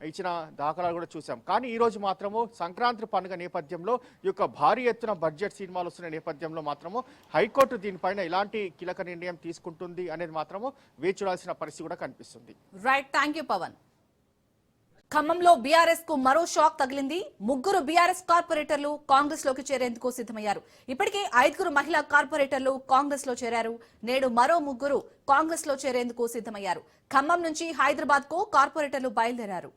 [SPEAKER 6] ఇచ్చిన దాఖలాలు కూడా చూసాం. కానీ ఈ రోజు మాత్రము సంక్రాంతి పండుగ నేపథ్యంలో భారీ ఎత్తున బడ్జెట్ సినిమాలు వస్తున్న నేపథ్యంలో మాత్రము హైకోర్టు దీనిపైన ఎలాంటి కీలక నిర్ణయం తీసుకుంటుంది అనేది మాత్రము వేచి చూడాల్సిన పరిస్థితి కూడా కనిపిస్తుంది.
[SPEAKER 1] Right, thank you Pawan. ఖమ్మంలో బీఆర్ఎస్ కు మరో షాక్ తగిలింది. 3 బీఆర్ఎస్ కార్పొరేటర్లు కాంగ్రెస్ లోకి చేరేందుకు సిద్ధమయ్యారు. ఇప్పటికే 5 మహిళా కార్పొరేటర్లు కాంగ్రెస్ లో చేరారు. నేడు మరో 3 కాంగ్రెస్ లో చేరేందుకు సిద్ధమయ్యారు. ఖమ్మం నుంచి హైదరాబాద్ కు కార్పొరేటర్లు బయలుదేరారు.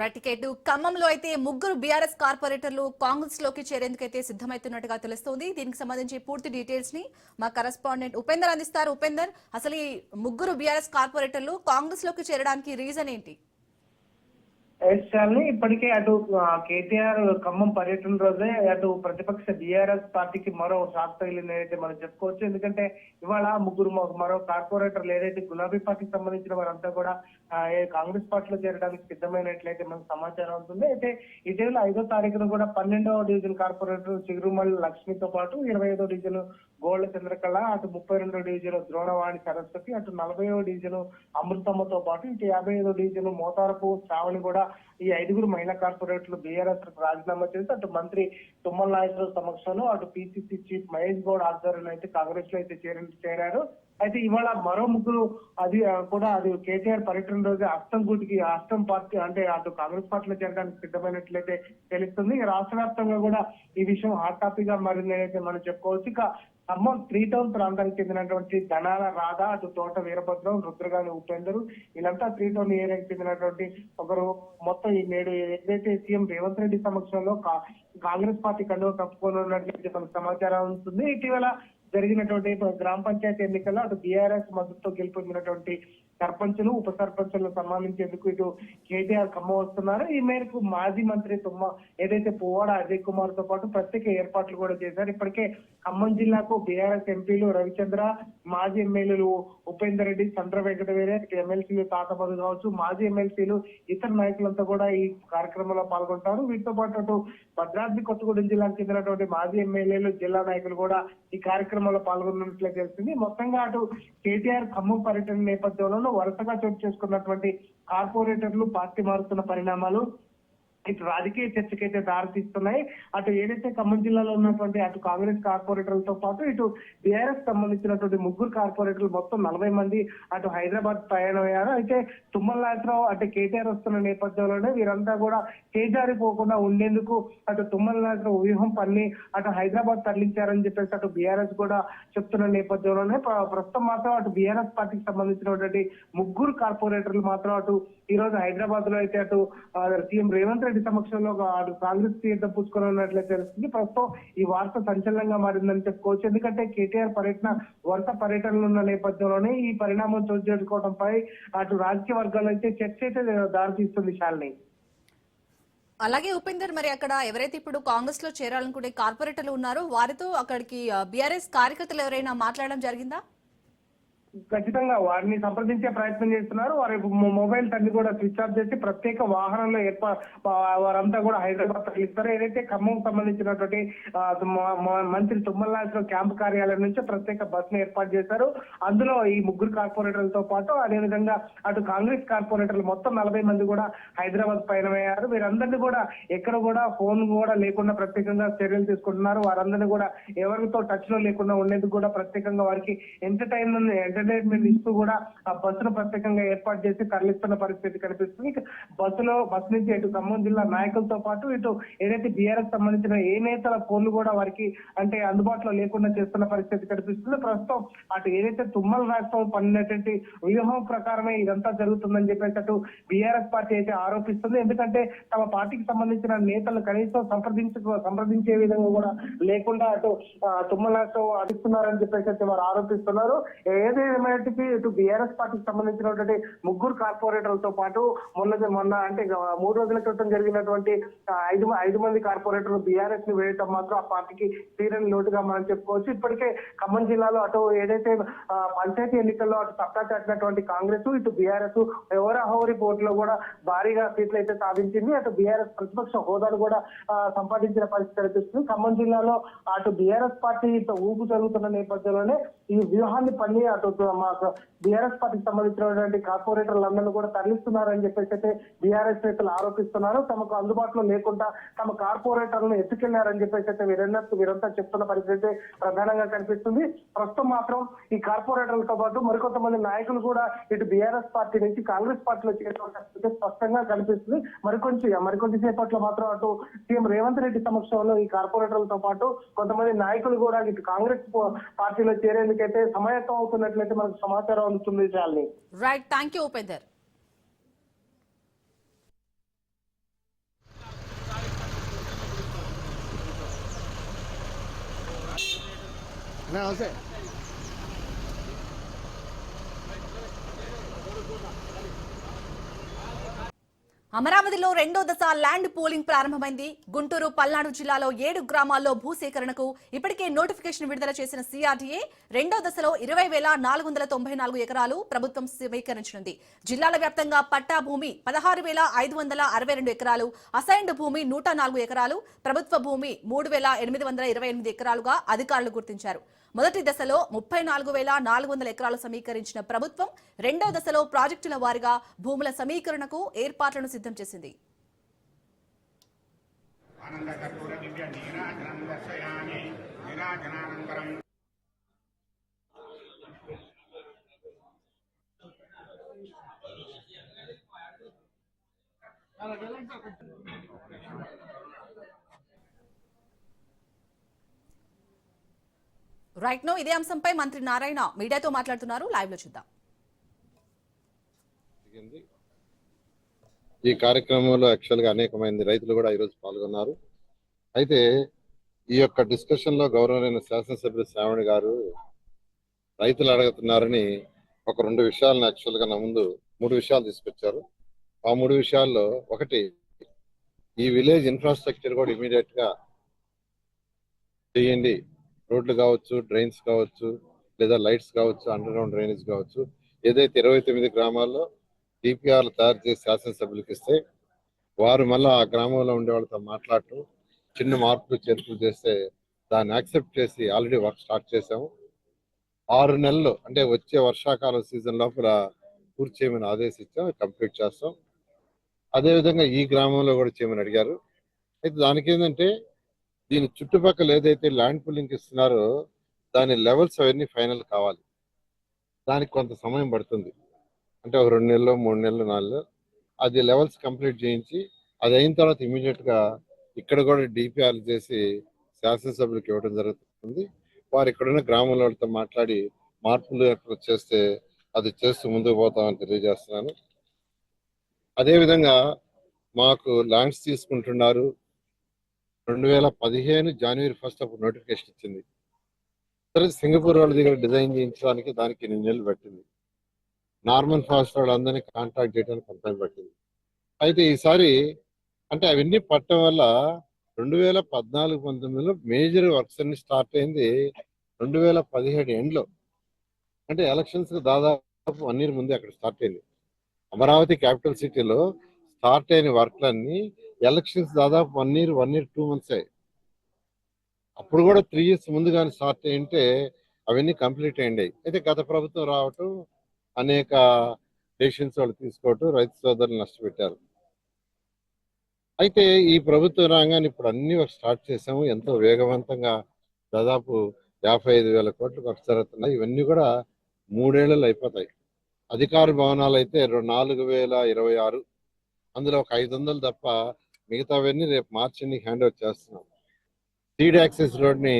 [SPEAKER 1] రైట్ టికెట్ ఖమ్మంలో అయితే ముగ్గురు బీఆర్ఎస్ కార్పొరేటర్లు కాంగ్రెస్ లోకి చేరేందుకైతే సిద్ధమవుతున్నట్టుగా తెలుస్తోంది. దీనికి సంబంధించి పూర్తి డీటెయిల్స్ ని మా కరెస్పాండెంట్ ఉపేందర్ అందిస్తారు. ఉపేందర్, అసలు ఈ ముగ్గురు బీఆర్ఎస్ కార్పొరేటర్లు కాంగ్రెస్ లోకి చేరడానికి రీజన్ ఏంటి?
[SPEAKER 7] శాలిని ఇప్పటికే అటు కేటీఆర్ ఖమ్మం పర్యటన రోజే అటు ప్రతిపక్ష బీఆర్ఎస్ పార్టీకి మరో షాక్ తగిలింది అయితే మనం చెప్పుకోవచ్చు. ఎందుకంటే ఇవాళ ముగ్గురు మరో కార్పొరేటర్లు ఏదైతే గులాబీ పార్టీకి సంబంధించిన వారంతా కూడా కాంగ్రెస్ పార్టీలో చేరడానికి సిద్ధమైనట్లయితే మనకు సమాచారం అవుతుంది. అయితే ఇటీవల 5వ తారీఖున కూడా 12వ డివిజన్ కార్పొరేటర్ చిగురుమల్లి లక్ష్మితో పాటు 25వ డివిజన్ గోళ్ల చంద్రకళ, అటు 32వ డివిజన్ ద్రోణవాణి సరస్వతి, అటు 40వ డివిజన్ అమృతమ్మతో పాటు ఇటు 55వ డివిజన్ మోతారపు శ్రావణి కూడా ఈ 5గురు మహిళా కార్పొరేటర్లు బీఆర్ఎస్ రాజీనామా చేసి అటు మంత్రి తుమ్మల నాగేశ్వరరావు సమక్షంలో అటు పిసిసి చీఫ్ మహేష్ గౌడ్ ఆధ్వర్యంలో అయితే కాంగ్రెస్ లో అయితే చేరారు. అయితే ఇవాళ మరో ముగ్గురు అది కేటీఆర్ పర్యటన రోజు అస్తం పార్టీ అంటే అటు కాంగ్రెస్ పార్టీలో చేరడానికి సిద్ధమైనట్లయితే తెలుస్తుంది. రాష్ట్ర వ్యాప్తంగా కూడా ఈ విషయం హాట్ టాపిక్ గా మారిందైతే మనం చెప్పుకోవచ్చు. ఇక ఖమ్మం 3 టౌన్ ప్రాంతానికి చెందినటువంటి ధనాల రాధ, అటు తోట వీరభద్రం, రుద్రగాని ఉపేందరు, వీళ్ళంతా 3 టౌన్ ఏరియాకి చెందినటువంటి ఒకరు. మొత్తం ఈ నేడు ఏదైతే సీఎం రేవంత్ రెడ్డి సమక్షంలో కాంగ్రెస్ పార్టీ కండువ కప్పుకోనున్నట్లయితే మనకు సమాచారం ఉంటుంది. ఇటీవల జరిగినటువంటి గ్రామ పంచాయతీ ఎన్నికల్లో అటు బీఆర్ఎస్ మద్దతుతో గెలుపొందినటువంటి సర్పంచులు, ఉప సర్పంచులను సన్మానించేందుకు ఇటు కేటీఆర్ ఖమ్మం వస్తున్నారు. ఈ మేరకు మాజీ మంత్రి ఏదైతే పువ్వాడ అజయ్ కుమార్ తో పాటు ప్రత్యేక ఏర్పాట్లు కూడా చేశారు. ఇప్పటికే ఖమ్మం జిల్లాకు బీఆర్ఎస్ ఎంపీలు రవిచంద్ర, మాజీ ఎమ్మెల్యేలు ఉపేందర్ రెడ్డి, చంద్ర వెంకటవీరే, ఎమ్మెల్సీలు తాతమధు కావచ్చు, మాజీ ఎమ్మెల్సీలు, ఇతర నాయకులంతా కూడా ఈ కార్యక్రమంలో పాల్గొంటారు. వీటితో పాటు అటు భద్రాద్రి కొత్తగూడెం జిల్లాకు చెందినటువంటి మాజీ ఎమ్మెల్యేలు, జిల్లా నాయకులు కూడా ఈ కార్యక్రమంలో పాల్గొన్నట్లే తెలిసింది. మొత్తంగా అటు కేటీఆర్ ఖమ్మం పర్యటన నేపథ్యంలో వరుసగా చోటు చేసుకున్నటువంటి కార్పొరేటర్లు పార్టీ మారుతున్న పరిణామాలు ఇటు రాజకీయ చర్చకైతే దారితీస్తున్నాయి. అటు ఏదైతే ఖమ్మం జిల్లాలో ఉన్నటువంటి అటు కాంగ్రెస్ కార్పొరేటర్లతో పాటు ఇటు బీఆర్ఎస్ సంబంధించినటువంటి ముగ్గురు కార్పొరేటర్లు మొత్తం 40 మంది అటు హైదరాబాద్ ప్రయాణమయ్యారు. అయితే తుమ్మల నాగేశ్వరరావు అంటే కేటీఆర్ వస్తున్న నేపథ్యంలోనే వీరంతా కూడా చేజారిపోకుండా ఉండేందుకు అటు తుమ్మల నాగేశ్వరరావు వ్యూహం పన్ని అటు హైదరాబాద్ తరలించారని చెప్పేసి అటు బీఆర్ఎస్ కూడా చెప్తున్న నేపథ్యంలోనే ప్రస్తుతం మాత్రం అటు బీఆర్ఎస్ పార్టీకి సంబంధించినటువంటి ముగ్గురు కార్పొరేటర్లు మాత్రం అటు ఈ రోజు హైదరాబాద్ లో అయితే అటు సీఎం రేవంత్ రెడ్డి సమక్షంలో కాంగ్రెస్ తీర్థం పుచ్చుకున్నట్లయితే తెలుస్తుంది. ప్రస్తుతం ఈ వార్త సంచలనంగా మారిందని చెప్పుకోవచ్చు. ఎందుకంటే కేటీఆర్ వరుస పర్యటనలు ఉన్న నేపథ్యంలోనే ఈ పరిణామం చోటు చేసుకోవడంపై అటు రాజకీయ వర్గాలు అయితే చర్చ అయితే దారితీస్తుంది. శాలిని,
[SPEAKER 1] అలాగే ఉపేందర్, మరి అక్కడ ఎవరైతే ఇప్పుడు కాంగ్రెస్ లో చేరాలనుకునే కార్పొరేటర్లు ఉన్నారో వారితో అక్కడికి బీఆర్ఎస్ కార్యకర్తలు ఎవరైనా మాట్లాడడం జరిగిందా?
[SPEAKER 7] ఖచ్చితంగా వారిని సంప్రదించే ప్రయత్నం చేస్తున్నారు. వారి మొబైల్ అన్ని కూడా స్విచ్ ఆఫ్ చేసి ప్రత్యేక వాహనంలో వారంతా కూడా హైదరాబాద్ తరలిస్తారు. ఏదైతే ఖమ్మం సంబంధించినటువంటి మంత్రి తుమ్మల నాగేశ్వరరావు క్యాంపు కార్యాలయం నుంచి ప్రత్యేక బస్ ను ఏర్పాటు చేశారు. అందులో ఈ ముగ్గురు కార్పొరేటర్లతో పాటు అదేవిధంగా అటు కాంగ్రెస్ కార్పొరేటర్లు మొత్తం 40 మంది కూడా హైదరాబాద్ పయనమయ్యారు. వీరందరినీ కూడా ఎక్కడ కూడా ఫోన్ కూడా లేకుండా ప్రత్యేకంగా చర్యలు తీసుకుంటున్నారు. వారందరినీ కూడా ఎవరితో టచ్ లో లేకుండా ఉండేందుకు కూడా ప్రత్యేకంగా వారికి ఎంటర్టైన్మెంట్ ఇస్తూ కూడా ఆ బస్సును ప్రత్యేకంగా ఏర్పాటు చేసి తరలిస్తున్న పరిస్థితి కనిపిస్తుంది. బస్ నుంచి ఇటు ఖమ్మం జిల్లా నాయకులతో పాటు ఇటు ఏదైతే బీఆర్ఎస్ సంబంధించిన ఏ నేతల ఫోన్లు కూడా వారికి అంటే అందుబాటులో లేకుండా చేస్తున్న పరిస్థితి కనిపిస్తుంది. ప్రస్తుతం అటు ఏదైతే తుమ్మల రాష్ట్రం పన్నినటువంటి వ్యూహం ప్రకారమే ఇదంతా జరుగుతుందని చెప్పేసి అటు బీఆర్ఎస్ పార్టీ అయితే ఆరోపిస్తుంది. ఎందుకంటే తమ పార్టీకి సంబంధించిన నేతలు కనీసం సంప్రదించే విధంగా కూడా లేకుండా అటు తుమ్మల రాష్ట్రం అడుగుతున్నారని చెప్పేసి అయితే వారు ఆరోపిస్తున్నారు. ఏమైనప్పటికీ ఇటు బీఆర్ఎస్ పార్టీకి సంబంధించినటువంటి ముగ్గురు కార్పొరేటర్లతో పాటు మొన్న అంటే 3 రోజుల క్రితం జరిగినటువంటి 5 మంది కార్పొరేటర్లు బీఆర్ఎస్ ని వేయటం మాత్రం ఆ పార్టీకి తీరని లోటుగా మనం చెప్పుకోవచ్చు. ఇప్పటికే ఖమ్మం జిల్లాలో అటు ఏదైతే పంచాయతీ ఎన్నికల్లో అటు సత్తా చాటినటువంటి కాంగ్రెస్ ఇటు బీఆర్ఎస్ ఎవరహోరి పోటీలో కూడా భారీగా సీట్లు అయితే సాధించింది. అటు బీఆర్ఎస్ ప్రతిపక్ష హోదాను కూడా సంపాదించిన పరిస్థితి కనిపిస్తుంది. ఖమ్మం జిల్లాలో అటు బీఆర్ఎస్ పార్టీ ఊపు జరుగుతున్న నేపథ్యంలోనే ఈ వ్యూహాన్ని పన్ని అటు బీఆర్ఎస్ పార్టీకి సంబంధించినటువంటి కార్పొరేటర్లందరినీ కూడా తరలిస్తున్నారని చెప్పేసి అయితే బీఆర్ఎస్ నేతలు ఆరోపిస్తున్నారు. తమకు అందుబాటులో లేకుండా తమ కార్పొరేటర్లను ఎత్తుకెళ్లారని చెప్పేసి అయితే వీరంతా చెప్తున్న పరిస్థితి ప్రధానంగా కనిపిస్తుంది. ప్రస్తుతం మాత్రం ఈ కార్పొరేటర్లతో పాటు మరికొంతమంది నాయకులు కూడా ఇటు బీఆర్ఎస్ పార్టీ నుంచి కాంగ్రెస్ పార్టీలో చేరిన స్పష్టంగా కనిపిస్తుంది. మరికొంచెం సేపట్లో మాత్రం అటు సీఎం రేవంత్ రెడ్డి సమక్షంలో ఈ కార్పొరేటర్లతో పాటు కొంతమంది నాయకులు కూడా ఇటు కాంగ్రెస్ పార్టీలో చేరేందుకైతే సమాయత్తం అవుతున్నట్లయితే మనకు సమాచారం అందుతుంది.
[SPEAKER 1] Right, thank you Upender. అమరావతిలో రెండో దశ ల్యాండ్ పూలింగ్ ప్రారంభమైంది. గుంటూరు, పల్నాడు జిల్లాలో 7 గ్రామాల్లో భూసేకరణకు ఇప్పటికే నోటిఫికేషన్ విడుదల చేసిన సిఆర్డీఏ రెండో దశలో 20,494 ఎకరాలు ప్రభుత్వం స్వీకరించనుంది. జిల్లాల వ్యాప్తంగా పట్టా భూమి 16,562 ఎకరాలు, అసైన్డ్ భూమి 104 ఎకరాలు, ప్రభుత్వ భూమి 3,828 ఎకరాలుగా అధికారులు గుర్తించారు. మొదటి దశలో 34,400 ఎకరాలు సమీకరించిన ప్రభుత్వం రెండో దశలో ప్రాజెక్టుల వారీగా భూముల సమీకరణకు ఏర్పాట్లను సిద్ధం చేసింది. రైట్ నో ఇదే అంశంపై మంత్రి నారాయణ మీడియాతో మాట్లాడుతున్నారు. లైవ్ లో చూద్దాం.
[SPEAKER 8] ఈ కార్యక్రమంలో యాక్చువల్ గా అనేక మంది రైతులు కూడా ఈరోజు పాల్గొన్నారు. అయితే ఈ యొక్క డిస్కషన్ లో గౌరవనీయ శాసనసభ్యులు శ్రావణి గారు రైతులు అడుగుతున్నారని ఒక 2 విషయాలను యాక్చువల్ గా నా ముందు 3 విషయాలు తీసుకొచ్చారు. ఆ 3 విషయాల్లో ఒకటి, ఈ విలేజ్ ఇన్ఫ్రాస్ట్రక్చర్ కూడా ఇమీడియట్ గా చేయండి. రోడ్లు కావచ్చు, డ్రైన్స్ కావచ్చు, లేదా లైట్స్ కావచ్చు, అండర్ గ్రౌండ్ డ్రైనేజ్ కావచ్చు. ఏదైతే 29 గ్రామాల్లో డిపిఆర్లు తయారు చేసి శాసనసభ్యులకు ఇస్తే వారు మళ్ళీ ఆ గ్రామంలో ఉండే వాళ్ళతో మాట్లాడటం, చిన్న మార్పులు చేర్పులు చేస్తే దాన్ని యాక్సెప్ట్ చేసి ఆల్రెడీ వర్క్ స్టార్ట్ చేసాము. 6 నెలలు అంటే వచ్చే వర్షాకాలం సీజన్ లోపల పూర్తి చేయమని ఆదేశించాం. కంప్లీట్ చేస్తాం. అదేవిధంగా ఈ గ్రామంలో కూడా చేయమని అడిగారు. అయితే దానికి ఏంటంటే దీని చుట్టుపక్కల ఏదైతే ల్యాండ్ పూలింగ్ ఇస్తున్నారో దాని లెవెల్స్ అవన్నీ ఫైనల్ కావాలి. దానికి కొంత సమయం పడుతుంది. అంటే ఒక 2 నెలలు, 3 నెలలు, 4 నెలలు అది లెవెల్స్ కంప్లీట్ చేయించి అది అయిన తర్వాత ఇమీడియట్ గా ఇక్కడ కూడా డిపిఆర్లు చేసి శాసనసభ్యులకు ఇవ్వడం జరుగుతుంది. వారు ఇక్కడున్న గ్రామంలో వాళ్ళతో మాట్లాడి మార్పులు చేస్తే అది చేస్తూ ముందుకు పోతామని తెలియజేస్తున్నాను. అదేవిధంగా మాకు ల్యాండ్స్ తీసుకుంటున్నారు. 2015 జనవరి 1 అప్పుడు నోటిఫికేషన్ ఇచ్చింది. తర్వాత సింగపూర్ వాళ్ళ దగ్గర డిజైన్ చేయించడానికి దానికి 8 నెలలు పట్టింది. నార్మల్ ఫాస్ట్ వాళ్ళు అందరినీ కాంటాక్ట్ చేయడానికి కొంత టైం పట్టింది. అయితే ఈసారి అంటే అవన్నీ పట్టడం వల్ల 2014-19లో మేజర్ వర్క్స్ అన్ని స్టార్ట్ అయింది 2017 ఎండ్లో. అంటే ఎలక్షన్స్ దాదాపు 1 year ముందే అక్కడ స్టార్ట్ అయింది. అమరావతి క్యాపిటల్ సిటీలో స్టార్ట్ అయిన వర్క్లన్నీ ఎలక్షన్స్ దాదాపు 1 year 2 months అయ్యాయి. అప్పుడు కూడా 3 years ముందుగానే స్టార్ట్ అయ్యింటే అవన్నీ కంప్లీట్ అయ్యాయి. అయితే గత ప్రభుత్వం రావటం, అనేక డెసిషన్స్ వాళ్ళు తీసుకోవటం రైతు సోదరులు నష్టపెట్టారు. అయితే ఈ ప్రభుత్వం రాగానే ఇప్పుడు అన్ని స్టార్ట్ చేసాము. ఎంతో వేగవంతంగా దాదాపు 55,000 కోట్లు ఖర్చు జరుగుతున్నాయి. ఇవన్నీ కూడా 3 ఏళ్లలో అయిపోతాయి. అధికార భవనాలు అయితే 4,026, అందులో ఒక 500 తప్ప మిగతావన్నీ రేపు మార్చి హ్యాండ్ ఓవర్ చేస్తున్నాం. సీడ్ యాక్సెస్ రోడ్ని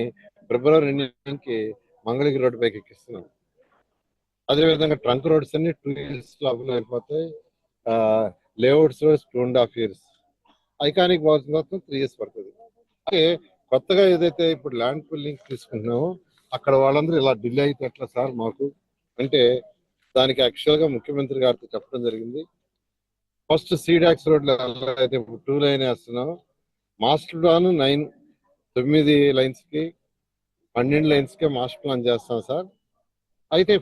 [SPEAKER 8] February 2కి మంగళగిరి రోడ్డు పైకి ఎక్కిస్తున్నాం. అదేవిధంగా ట్రంక్ రోడ్స్ అన్ని 2 years లోపల అయిపోతాయి. లేఅవుట్స్ 2.5 years, ఐకానిక్ బాక్స్ మొత్తం 3 years పడుతుంది. అలాగే కొత్తగా ఏదైతే ఇప్పుడు ల్యాండ్ పూలింగ్ తీసుకుంటున్నామో అక్కడ వాళ్ళందరూ ఇలా డిలే అయితే ఎట్లా సార్ మాకు అంటే దానికి యాక్చువల్గా ముఖ్యమంత్రి గారితో చెప్పడం జరిగింది. ఫస్ట్ సీడ్ యాక్స్ రోడ్లో అయితే 2 lane వేస్తున్నాం. మాస్టర్ ప్లాన్ 9 లైన్స్కి 12 లైన్స్కే మాస్టర్ ప్లాన్ చేస్తాం సార్. అయితే